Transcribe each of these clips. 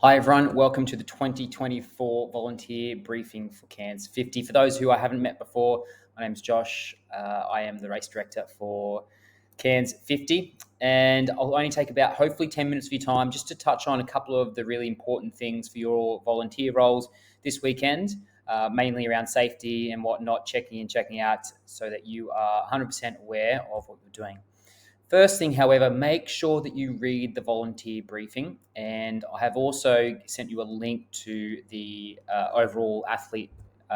Hi everyone, welcome to the 2024 volunteer briefing for Cairns 50. For those who I haven't met before, my name's Josh. I am the race director for Cairns 50, and I'll only take about hopefully 10 minutes of your time just to touch on a couple of the really important things for your volunteer roles this weekend, mainly around safety and whatnot, checking in, checking out, so that you are 100% aware of what you're doing. First thing, however, make sure that you read the volunteer briefing. And I have also sent you a link to the overall athlete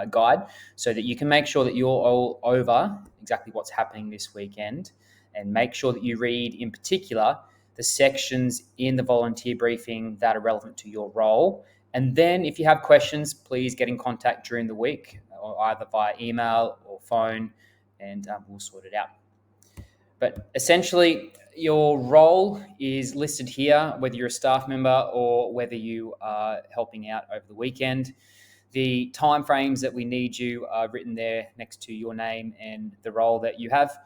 guide so that you can make sure that you're all over exactly what's happening this weekend. And make sure that you read, in particular, the sections in the volunteer briefing that are relevant to your role. And then, if you have questions, please get in contact during the week, or either via email or phone, and we'll sort it out. But essentially, your role is listed here, whether you're a staff member or whether you are helping out over the weekend. The timeframes that we need you are written there next to your name and the role that you have.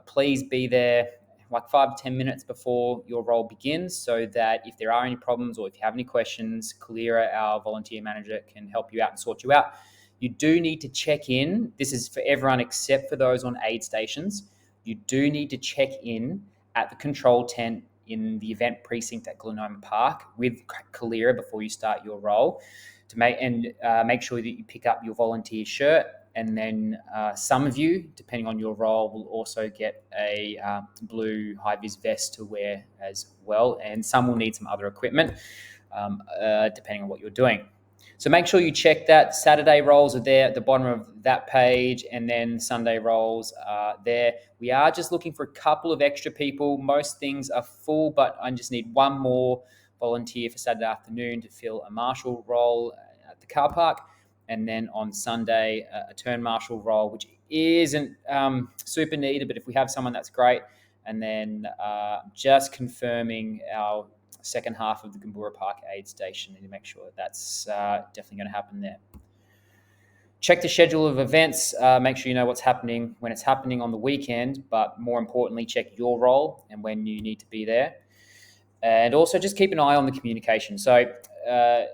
Please be there like 5 to 10 minutes before your role begins, so that if there are any problems or if you have any questions, Kalira, our volunteer manager, can help you out and sort you out. You do need to check in. This is for everyone except for those on aid stations. You do need to check in at the control tent in the event precinct at Glenoma Park with Kalira before you start your role to make sure that you pick up your volunteer shirt. And then some of you, depending on your role, will also get a blue high-vis vest to wear as well. And some will need some other equipment, depending on what you're doing. So make sure you check that. Saturday rolls are there at the bottom of that page, and then Sunday rolls are there. We are just looking for a couple of extra people. Most things are full, but I just need one more volunteer for Saturday afternoon to fill a marshal role at the car park. And then on Sunday, a turn marshal role, which isn't super needed, but if we have someone, that's great. And then just confirming our second half of the Gambura Park aid station and to make sure that that's definitely going to happen there. Check the schedule of events. Make sure you know what's happening when it's happening on the weekend, but more importantly, check your role and when you need to be there. And also just keep an eye on the communication. So as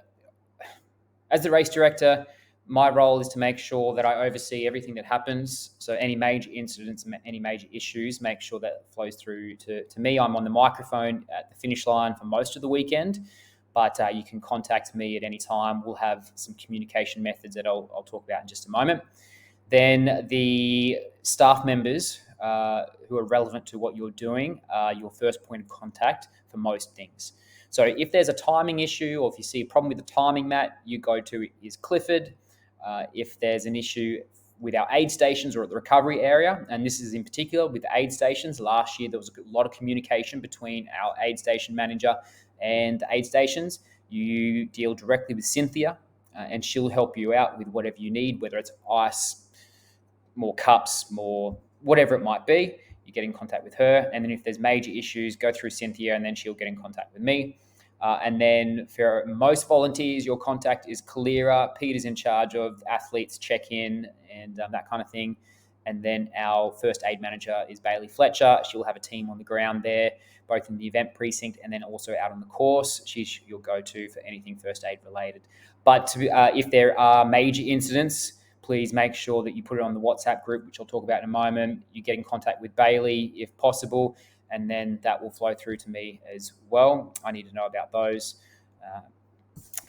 the race director, my role is to make sure that I oversee everything that happens. So any major incidents, any major issues, make sure that flows through to me. I'm on the microphone at the finish line for most of the weekend, but you can contact me at any time. We'll have some communication methods that I'll talk about in just a moment. Then the staff members who are relevant to what you're doing are your first point of contact for most things. So if there's a timing issue, or if you see a problem with the timing, Matt, you go to is Clifford. If there's an issue with our aid stations or at the recovery area, and this is in particular with aid stations, last year there was a lot of communication between our aid station manager and the aid stations. You deal directly with Cynthia, and she'll help you out with whatever you need, whether it's ice, more cups, more whatever it might be. You get in contact with her, and then if there's major issues, go through Cynthia, and then she'll get in contact with me. And then for most volunteers, your contact is Kalira. Peter's in charge of athletes check-in and that kind of thing. And then our first aid manager is Bailey Fletcher. She'll have a team on the ground there, both in the event precinct and then also out on the course. She's your go-to for anything first aid related. But if there are major incidents, please make sure that you put it on the WhatsApp group, which I'll talk about in a moment. You get in contact with Bailey if possible, and then that will flow through to me as well. I need to know about those.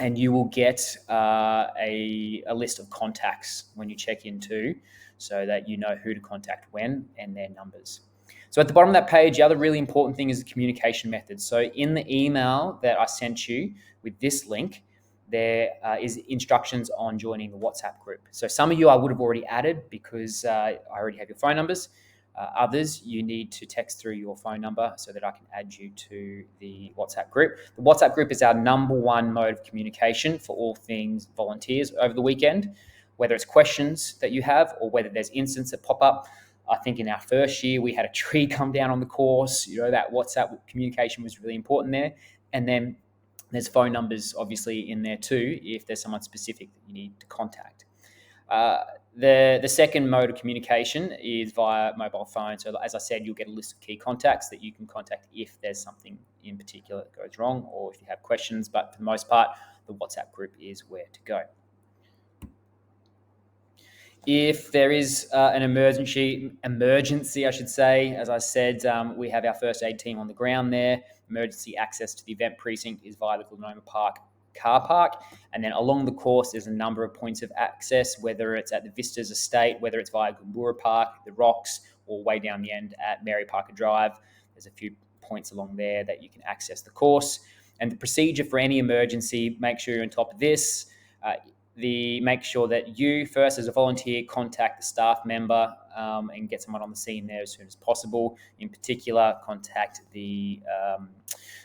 And you will get a list of contacts when you check in too, so that you know who to contact when and their numbers. So at the bottom of that page, the other really important thing is the communication method. So in the email that I sent you with this link, there is instructions on joining the WhatsApp group. So some of you I would have already added because I already have your phone numbers. Others, you need to text through your phone number so that I can add you to the WhatsApp group. The WhatsApp group is our number one mode of communication for all things volunteers over the weekend, whether it's questions that you have or whether there's incidents that pop up. I think in our first year, we had a tree come down on the course. That WhatsApp communication was really important there. And then there's phone numbers obviously in there too, if there's someone specific that you need to contact. The second mode of communication is via mobile phone. So as I said, you'll get a list of key contacts that you can contact if there's something in particular that goes wrong, or if you have questions. But for the most part, the WhatsApp group is where to go. If there is an emergency, I should say, as I said, we have our first aid team on the ground there. Emergency access to the event precinct is via the Glenoma Park car park. And then along the course, there's a number of points of access, whether it's at the Vistas Estate, whether it's via Gumbura Park, the Rocks, or way down the end at Mary Parker Drive. There's a few points along there that you can access the course. And the procedure for any emergency, make sure you're on top of this. Make sure that you first, as a volunteer, contact the staff member and get someone on the scene there as soon as possible. In particular, contact the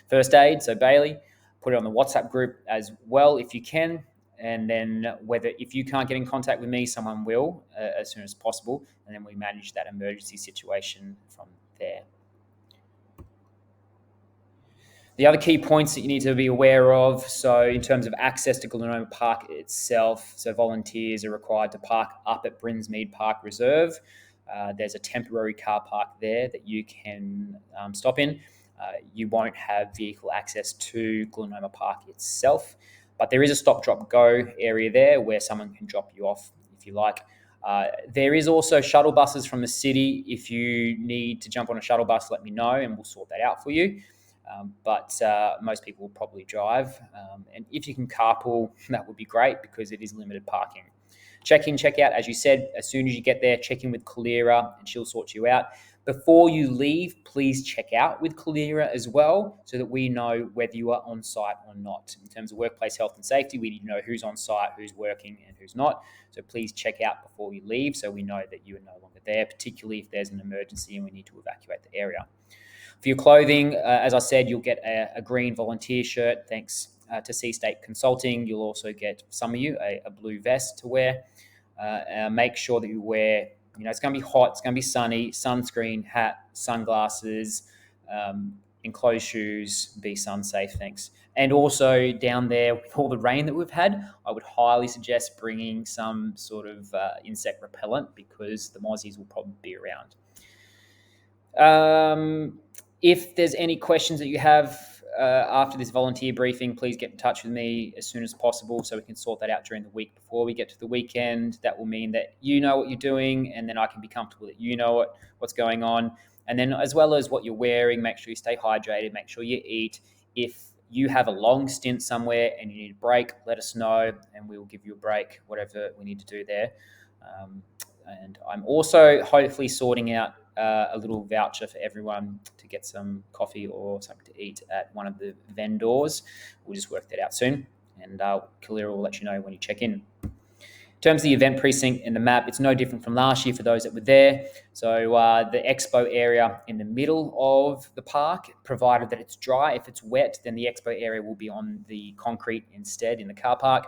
first aid, so Bailey. Put it on the WhatsApp group as well if you can. And then if you can't get in contact with me, someone will as soon as possible. And then we manage that emergency situation from there. The other key points that you need to be aware of, so in terms of access to Glenoma Park itself, so volunteers are required to park up at Brinsmead Park Reserve. There's a temporary car park there that you can stop in. You won't have vehicle access to Glenoma Park itself, but there is a stop-drop-go area there where someone can drop you off if you like. There is also shuttle buses from the city. If you need to jump on a shuttle bus, let me know and we'll sort that out for you. But most people will probably drive. And if you can carpool, that would be great because it is limited parking. Check in, check out, as you said, as soon as you get there, check in with Kalira and she'll sort you out. Before you leave, please check out with Kalira as well so that we know whether you are on site or not. In terms of workplace health and safety, we need to know who's on site, who's working and who's not. So please check out before you leave so we know that you are no longer there, particularly if there's an emergency and we need to evacuate the area. For your clothing, as I said, you'll get a green volunteer shirt, thanks to Sea State Consulting. You'll also get, some of you, a blue vest to wear. Make sure that you wear, it's going to be hot, it's going to be sunny, sunscreen, hat, sunglasses, enclosed shoes, be sun safe, thanks. And also down there, with all the rain that we've had, I would highly suggest bringing some sort of insect repellent because the mozzies will probably be around. If there's any questions that you have after this volunteer briefing, please get in touch with me as soon as possible so we can sort that out during the week before we get to the weekend. That will mean that you know what you're doing and then I can be comfortable that you know what's going on. And then as well as what you're wearing, make sure you stay hydrated, make sure you eat. If you have a long stint somewhere and you need a break, let us know and we will give you a break, whatever we need to do there. And I'm also hopefully sorting out a little voucher for everyone to get some coffee or something to eat at one of the vendors. We'll just work that out soon, and Kalira will let you know when you check in. In terms of the event precinct and the map, it's no different from last year for those that were there. So the expo area in the middle of the park, provided that it's dry. If it's wet, then the expo area will be on the concrete instead in the car park.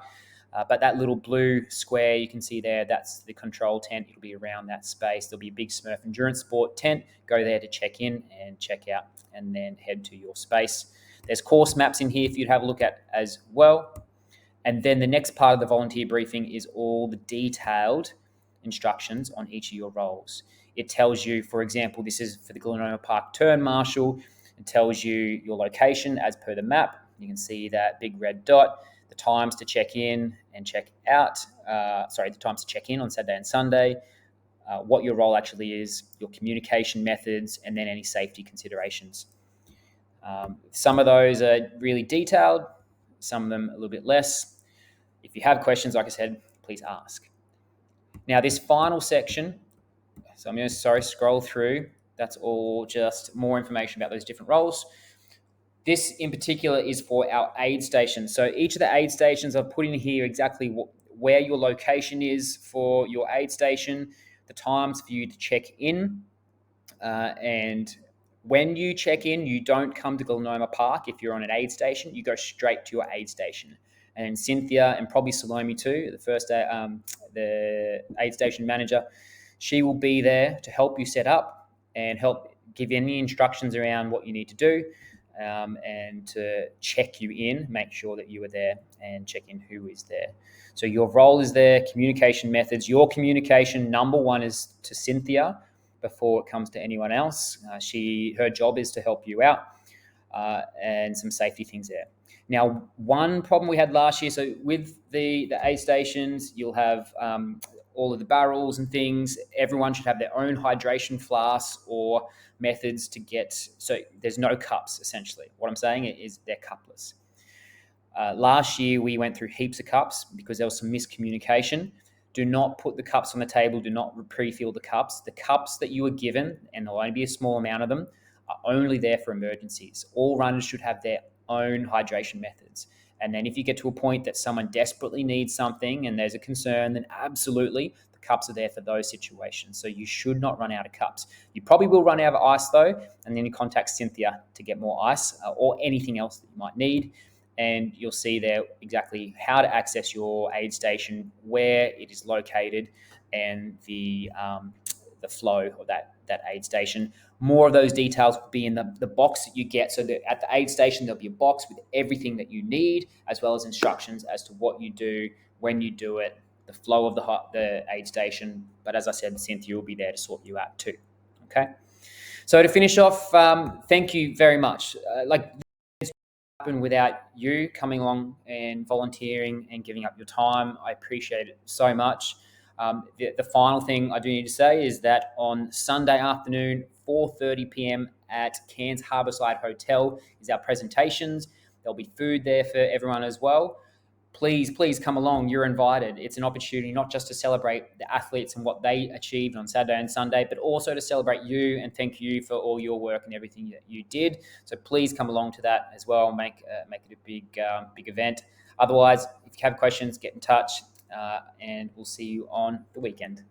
But that little blue square you can see there, that's the control tent. It'll be around that space. There'll be a big Smurf Endurance Sport tent. Go there to check in and check out and then head to your space. There's course maps in here for you to have a look at as well. And then the next part of the volunteer briefing is all the detailed instructions on each of your roles. It tells you, for example, this is for the Glenoma Park Turn Marshal. It tells you your location as per the map. You can see that big red dot. The times to check in and check out, the times to check in on Saturday and Sunday, what your role actually is, your communication methods, and then any safety considerations. Some of those are really detailed, some of them a little bit less. If you have questions, like I said, please ask. Now, this final section, so I'm going to scroll through. That's all just more information about those different roles. This in particular is for our aid stations. So each of the aid stations, I've put in here exactly where your location is for your aid station, the times for you to check in. And when you check in, you don't come to Glenoma Park. If you're on an aid station, you go straight to your aid station. And then Cynthia and probably Salome too, the aid station manager, she will be there to help you set up and help give you any instructions around what you need to do. And to check you in, make sure that you are there and check in who is there. So your role is there, communication methods. Your communication, number one, is to Cynthia before it comes to anyone else. Her job is to help you out. and some safety things there. Now, one problem we had last year, so with the aid stations, you'll have all of the barrels and things. Everyone should have their own hydration flasks or methods to get, so there's no cups, essentially. What I'm saying is they're cupless. Last year, we went through heaps of cups because there was some miscommunication. Do not put the cups on the table. Do not pre-fill the cups. The cups that you are given, and there'll only be a small amount of them, are only there for emergencies. All runners should have their own hydration methods. And then if you get to a point that someone desperately needs something and there's a concern, then absolutely, the cups are there for those situations. So you should not run out of cups. You probably will run out of ice though, and then you contact Cynthia to get more ice or anything else that you might need. And you'll see there exactly how to access your aid station, where it is located, and the flow of that aid station. More of those details will be in the box that you get. So that at the aid station, there'll be a box with everything that you need, as well as instructions as to what you do, when you do it, the flow of the aid station. But as I said, Cynthia will be there to sort you out too. Okay. So to finish off, thank you very much. Without you coming along and volunteering and giving up your time. I appreciate it so much. The final thing I do need to say is that on Sunday afternoon, 4:30 p.m. at Cairns Harbourside Hotel is our presentations. There'll be food there for everyone as well. Please come along. You're invited. It's an opportunity not just to celebrate the athletes and what they achieved on Saturday and Sunday, but also to celebrate you and thank you for all your work and everything that you did. So please come along to that as well. Make it a big event. Otherwise, if you have questions, get in touch, and we'll see you on the weekend.